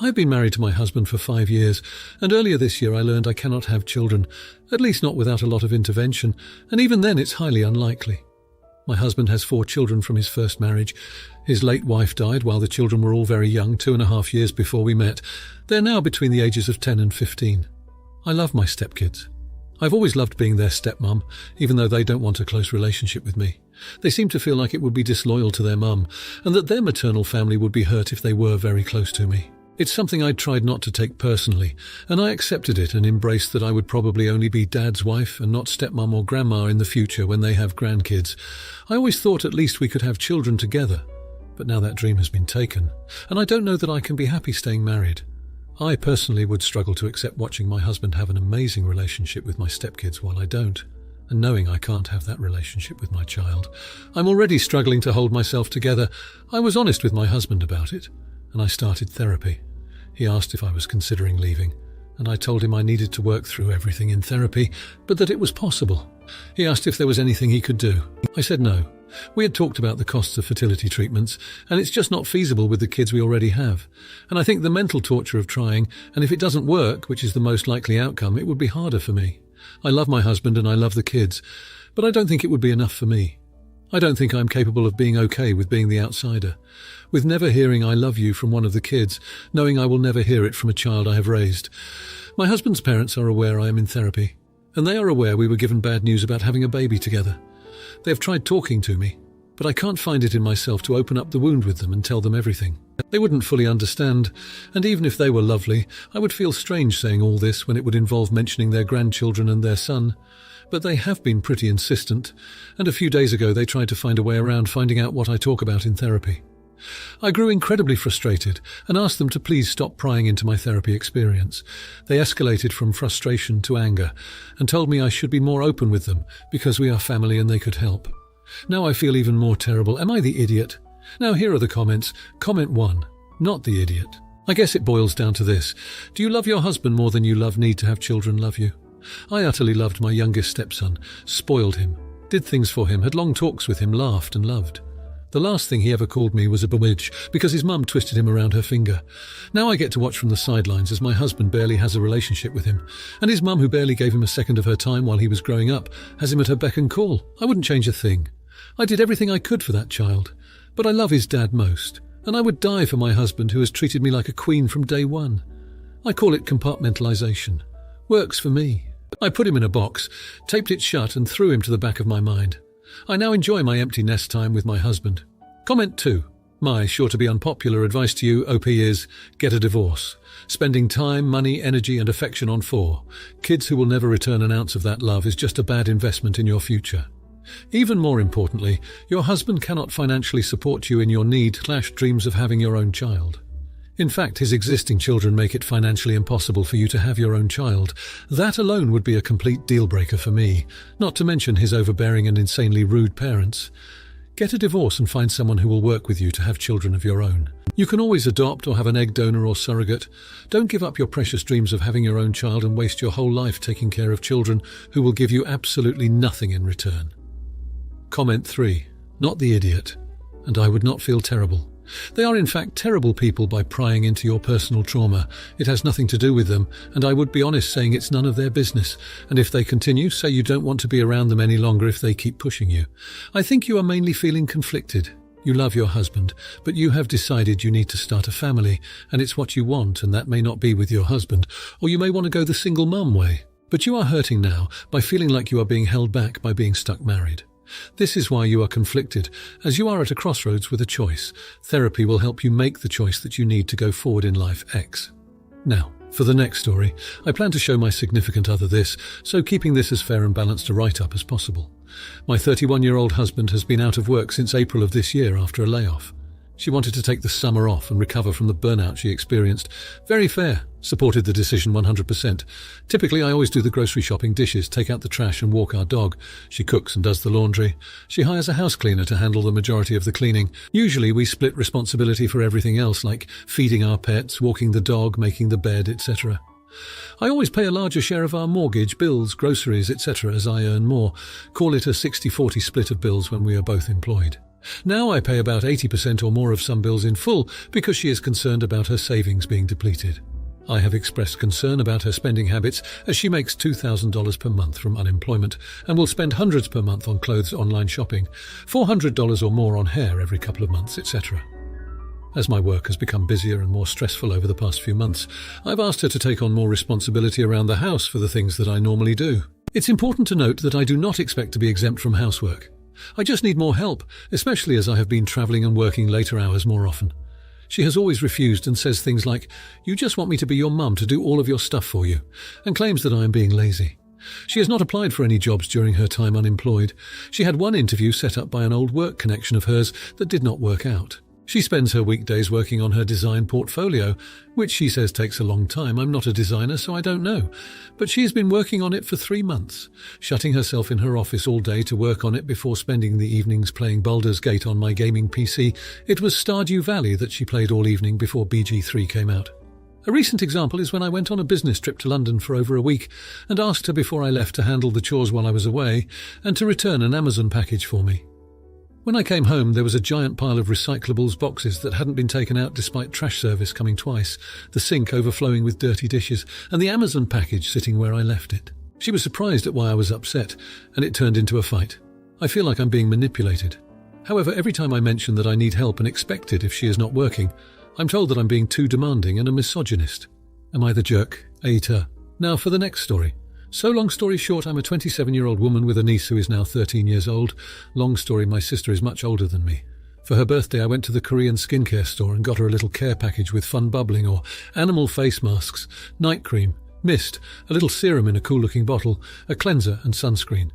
I've been married to my husband for 5 years, and earlier this year I learned I cannot have children, at least not without a lot of intervention, and even then it's highly unlikely. My husband has 4 children from his first marriage. His late wife died while the children were all very young, 2.5 years before we met. They're now between the ages of 10 and 15. I love my stepkids. I've always loved being their stepmum, even though they don't want a close relationship with me. They seem to feel like it would be disloyal to their mum, and that their maternal family would be hurt if they were very close to me. It's something I tried not to take personally, and I accepted it and embraced that I would probably only be Dad's wife and not stepmum or grandma in the future when they have grandkids. I always thought at least we could have children together, but now that dream has been taken, and I don't know that I can be happy staying married. I personally would struggle to accept watching my husband have an amazing relationship with my stepkids while I don't, and knowing I can't have that relationship with my child. I'm already struggling to hold myself together. I was honest with my husband about it, and I started therapy. He asked if I was considering leaving, and I told him I needed to work through everything in therapy, but that it was possible. He asked if there was anything he could do. I said no. We had talked about the costs of fertility treatments, and it's just not feasible with the kids we already have. And I think the mental torture of trying, and if it doesn't work, which is the most likely outcome, it would be harder for me. I love my husband and I love the kids, but I don't think it would be enough for me. I don't think I'm capable of being okay with being the outsider, with never hearing I love you from one of the kids, knowing I will never hear it from a child I have raised. My husband's parents are aware I am in therapy, and they are aware we were given bad news about having a baby together. They have tried talking to me, but I can't find it in myself to open up the wound with them and tell them everything. They wouldn't fully understand, and even if they were lovely, I would feel strange saying all this when it would involve mentioning their grandchildren and their son. But they have been pretty insistent, and a few days ago they tried to find a way around finding out what I talk about in therapy. I grew incredibly frustrated and asked them to please stop prying into my therapy experience. They escalated from frustration to anger and told me I should be more open with them because we are family and they could help. Now I feel even more terrible. Am I the idiot? Now here are the comments. Comment 1. Not the idiot. I guess it boils down to this. Do you love your husband more than you need to have children love you? I utterly loved my youngest stepson, spoiled him, did things for him, had long talks with him, laughed and loved. The last thing he ever called me was a bewitch because his mum twisted him around her finger. Now I get to watch from the sidelines as my husband barely has a relationship with him, and his mum, who barely gave him a second of her time while he was growing up, has him at her beck and call. I wouldn't change a thing. I did everything I could for that child, but I love his dad most, and I would die for my husband who has treated me like a queen from day one. I call it compartmentalization. Works for me. I put him in a box, taped it shut and threw him to the back of my mind. I now enjoy my empty nest time with my husband. Comment 2. My sure to be unpopular advice to you, OP, is get a divorce. Spending time, money, energy and affection on 4 kids who will never return an ounce of that love is just a bad investment in your future. Even more importantly, your husband cannot financially support you in your need/dreams of having your own child. In fact, his existing children make it financially impossible for you to have your own child. That alone would be a complete deal-breaker for me, not to mention his overbearing and insanely rude parents. Get a divorce and find someone who will work with you to have children of your own. You can always adopt or have an egg donor or surrogate. Don't give up your precious dreams of having your own child and waste your whole life taking care of children who will give you absolutely nothing in return. Comment 3. Not the idiot. And I would not feel terrible. They are in fact terrible people by prying into your personal trauma. It has nothing to do with them, and I would be honest saying it's none of their business. And if they continue, say you don't want to be around them any longer if they keep pushing you. I think you are mainly feeling conflicted. You love your husband, but you have decided you need to start a family, and it's what you want, and that may not be with your husband, or you may want to go the single mum way. But you are hurting now by feeling like you are being held back by being stuck married. This is why you are conflicted, as you are at a crossroads with a choice. Therapy will help you make the choice that you need to go forward in life X. Now, for the next story, I plan to show my significant other this, so keeping this as fair and balanced a write-up as possible. My 31-year-old husband has been out of work since April of this year after a layoff. She wanted to take the summer off and recover from the burnout she experienced. Very fair. Supported the decision 100%. Typically, I always do the grocery shopping, dishes, take out the trash and walk our dog. She cooks and does the laundry. She hires a house cleaner to handle the majority of the cleaning. Usually, we split responsibility for everything else, like feeding our pets, walking the dog, making the bed, etc. I always pay a larger share of our mortgage, bills, groceries, etc. as I earn more. Call it a 60-40 split of bills when we are both employed. Now I pay about 80% or more of some bills in full because she is concerned about her savings being depleted. I have expressed concern about her spending habits as she makes $2,000 per month from unemployment and will spend hundreds per month on clothes, online shopping, $400 or more on hair every couple of months, etc. As my work has become busier and more stressful over the past few months, I've asked her to take on more responsibility around the house for the things that I normally do. It's important to note that I do not expect to be exempt from housework. I just need more help, especially as I have been travelling and working later hours more often. She has always refused and says things like, "You just want me to be your mum to do all of your stuff for you," and claims that I am being lazy. She has not applied for any jobs during her time unemployed. She had one interview set up by an old work connection of hers that did not work out. She spends her weekdays working on her design portfolio, which she says takes a long time. I'm not a designer, so I don't know. But she has been working on it for 3 months, shutting herself in her office all day to work on it before spending the evenings playing Baldur's Gate on my gaming PC. It was Stardew Valley that she played all evening before BG3 came out. A recent example is when I went on a business trip to London for over a week and asked her before I left to handle the chores while I was away and to return an Amazon package for me. When I came home, there was a giant pile of recyclables boxes that hadn't been taken out despite trash service coming twice, the sink overflowing with dirty dishes, and the Amazon package sitting where I left it. She was surprised at why I was upset, and it turned into a fight. I feel like I'm being manipulated. However, every time I mention that I need help and expect it if she is not working, I'm told that I'm being too demanding and a misogynist. Am I the jerk? Aita. Now for the next story. So long story short, I'm a 27-year-old woman with a niece who is now 13 years old. Long story, my sister is much older than me. For her birthday, I went to the Korean skincare store and got her a little care package with fun bubbling or animal face masks, night cream, mist, a little serum in a cool-looking bottle, a cleanser and sunscreen.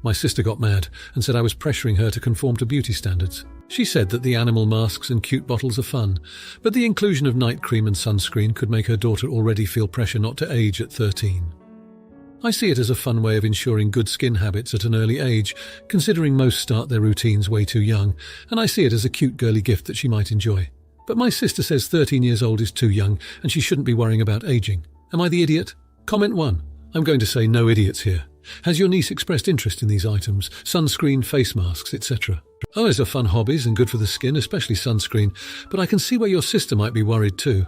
My sister got mad and said I was pressuring her to conform to beauty standards. She said that the animal masks and cute bottles are fun, but the inclusion of night cream and sunscreen could make her daughter already feel pressure not to age at 13. I see it as a fun way of ensuring good skin habits at an early age, considering most start their routines way too young, and I see it as a cute girly gift that she might enjoy. But my sister says 13 years old is too young and she shouldn't be worrying about aging. Am I the idiot? Comment 1. I'm going to say no idiots here. Has your niece expressed interest in these items? Sunscreen, face masks, etc. Oh, those are fun hobbies and good for the skin, especially sunscreen, but I can see where your sister might be worried too.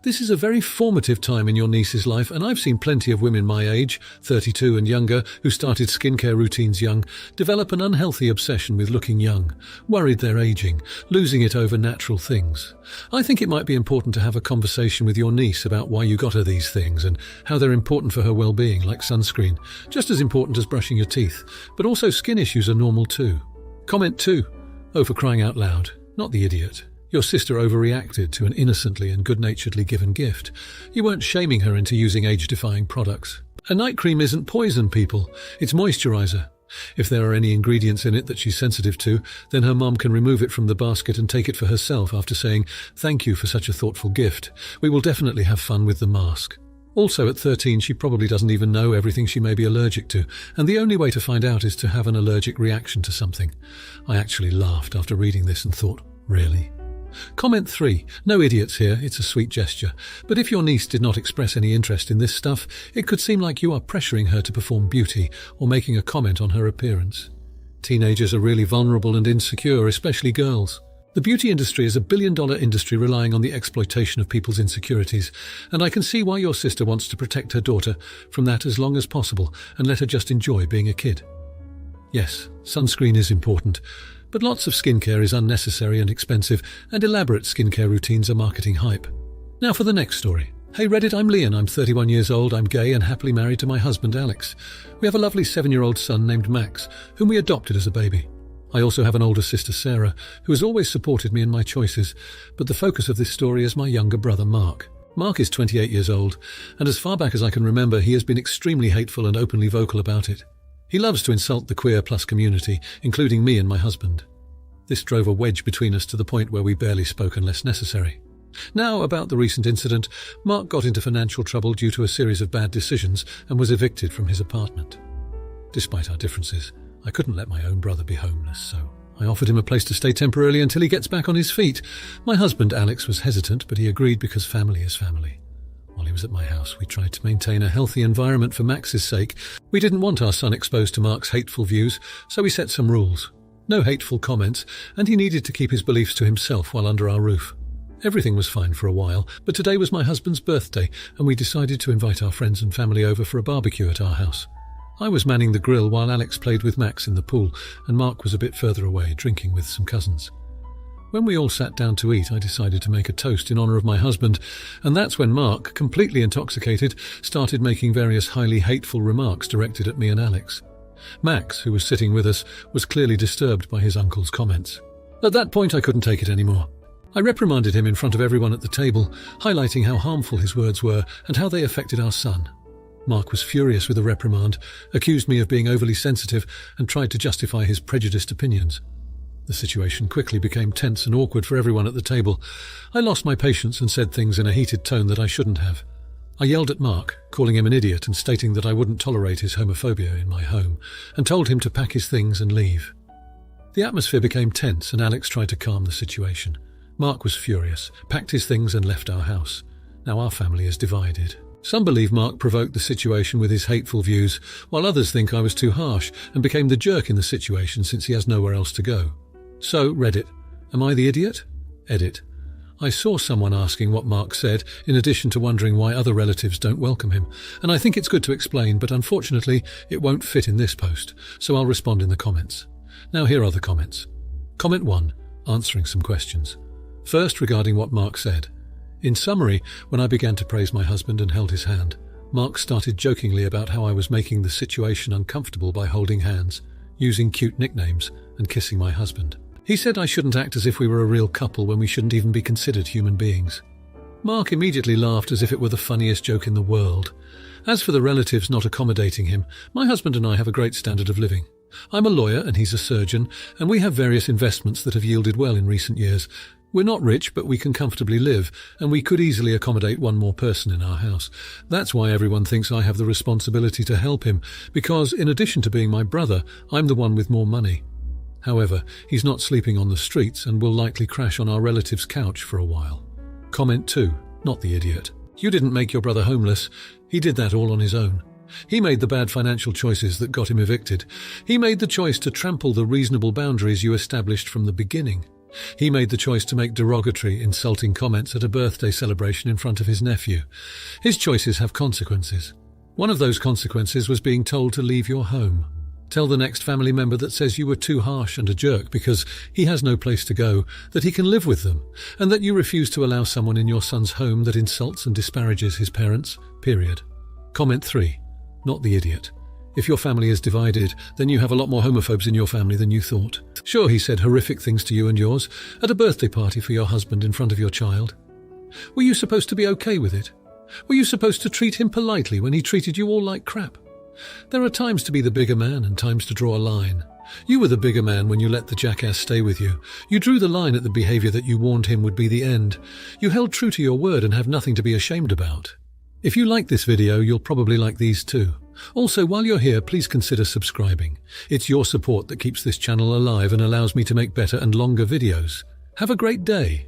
This is a very formative time in your niece's life, and I've seen plenty of women my age, 32 and younger, who started skincare routines young, develop an unhealthy obsession with looking young, worried they're aging, losing it over natural things. I think it might be important to have a conversation with your niece about why you got her these things and how they're important for her well-being, like sunscreen, just as important as brushing your teeth, but also skin issues are normal too. Comment 2. Oh, for crying out loud, not the idiot. Your sister overreacted to an innocently and good-naturedly given gift. You weren't shaming her into using age-defying products. A night cream isn't poison, people. It's moisturizer. If there are any ingredients in it that she's sensitive to, then her mum can remove it from the basket and take it for herself after saying, "Thank you for such a thoughtful gift. We will definitely have fun with the mask." Also, at 13, she probably doesn't even know everything she may be allergic to, and the only way to find out is to have an allergic reaction to something. I actually laughed after reading this and thought, really? Comment 3. No idiots here, it's a sweet gesture. But if your niece did not express any interest in this stuff, it could seem like you are pressuring her to perform beauty or making a comment on her appearance. Teenagers are really vulnerable and insecure, especially girls. The beauty industry is a billion-dollar industry relying on the exploitation of people's insecurities, and I can see why your sister wants to protect her daughter from that as long as possible and let her just enjoy being a kid. Yes, sunscreen is important, but lots of skincare is unnecessary and expensive, and elaborate skincare routines are marketing hype. Now for the next story. Hey Reddit, I'm Leon, I'm 31 years old, I'm gay and happily married to my husband Alex. We have a lovely 7-year-old son named Max, whom we adopted as a baby. I also have an older sister Sarah, who has always supported me in my choices, but the focus of this story is my younger brother Mark. Mark is 28 years old, and as far back as I can remember, he has been extremely hateful and openly vocal about it. He loves to insult the queer plus community, including me and my husband. This drove a wedge between us to the point where we barely spoke unless necessary. Now, about the recent incident, Mark got into financial trouble due to a series of bad decisions and was evicted from his apartment. Despite our differences, I couldn't let my own brother be homeless, so I offered him a place to stay temporarily until he gets back on his feet. My husband, Alex, was hesitant, but he agreed because family is family. While he was at my house, we tried to maintain a healthy environment for Max's sake. We didn't want our son exposed to Mark's hateful views, so we set some rules. No hateful comments, and he needed to keep his beliefs to himself while under our roof. Everything was fine for a while, but today was my husband's birthday, and we decided to invite our friends and family over for a barbecue at our house. I was manning the grill while Alex played with Max in the pool, and Mark was a bit further away, drinking with some cousins. When we all sat down to eat, I decided to make a toast in honour of my husband, and that's when Mark, completely intoxicated, started making various highly hateful remarks directed at me and Alex. Max, who was sitting with us, was clearly disturbed by his uncle's comments. At that point, I couldn't take it anymore. I reprimanded him in front of everyone at the table, highlighting how harmful his words were and how they affected our son. Mark was furious with the reprimand, accused me of being overly sensitive, and tried to justify his prejudiced opinions. The situation quickly became tense and awkward for everyone at the table. I lost my patience and said things in a heated tone that I shouldn't have. I yelled at Mark, calling him an idiot and stating that I wouldn't tolerate his homophobia in my home, and told him to pack his things and leave. The atmosphere became tense and Alex tried to calm the situation. Mark was furious, packed his things and left our house. Now our family is divided. Some believe Mark provoked the situation with his hateful views, while others think I was too harsh and became the jerk in the situation since he has nowhere else to go. So, Reddit, am I the idiot? Edit. I saw someone asking what Mark said, in addition to wondering why other relatives don't welcome him, and I think it's good to explain, but unfortunately it won't fit in this post, so I'll respond in the comments. Now here are the comments. Comment 1, answering some questions. First, regarding what Mark said. In summary, when I began to praise my husband and held his hand, Mark started jokingly about how I was making the situation uncomfortable by holding hands, using cute nicknames, and kissing my husband. He said I shouldn't act as if we were a real couple when we shouldn't even be considered human beings. Mark immediately laughed as if it were the funniest joke in the world. As for the relatives not accommodating him, my husband and I have a great standard of living. I'm a lawyer and he's a surgeon, and we have various investments that have yielded well in recent years. We're not rich, but we can comfortably live, and we could easily accommodate one more person in our house. That's why everyone thinks I have the responsibility to help him, because in addition to being my brother, I'm the one with more money. However, he's not sleeping on the streets and will likely crash on our relative's couch for a while. Comment 2, not the idiot. You didn't make your brother homeless. He did that all on his own. He made the bad financial choices that got him evicted. He made the choice to trample the reasonable boundaries you established from the beginning. He made the choice to make derogatory, insulting comments at a birthday celebration in front of his nephew. His choices have consequences. One of those consequences was being told to leave your home. Tell the next family member that says you were too harsh and a jerk because he has no place to go, that he can live with them, and that you refuse to allow someone in your son's home that insults and disparages his parents, period. Comment 3, not the idiot. If your family is divided, then you have a lot more homophobes in your family than you thought. Sure, he said horrific things to you and yours at a birthday party for your husband in front of your child. Were you supposed to be okay with it? Were you supposed to treat him politely when he treated you all like crap? There are times to be the bigger man and times to draw a line. You were the bigger man when you let the jackass stay with you. You drew the line at the behaviour that you warned him would be the end. You held true to your word and have nothing to be ashamed about. If you like this video, you'll probably like these too. Also, while you're here, please consider subscribing. It's your support that keeps this channel alive and allows me to make better and longer videos. Have a great day.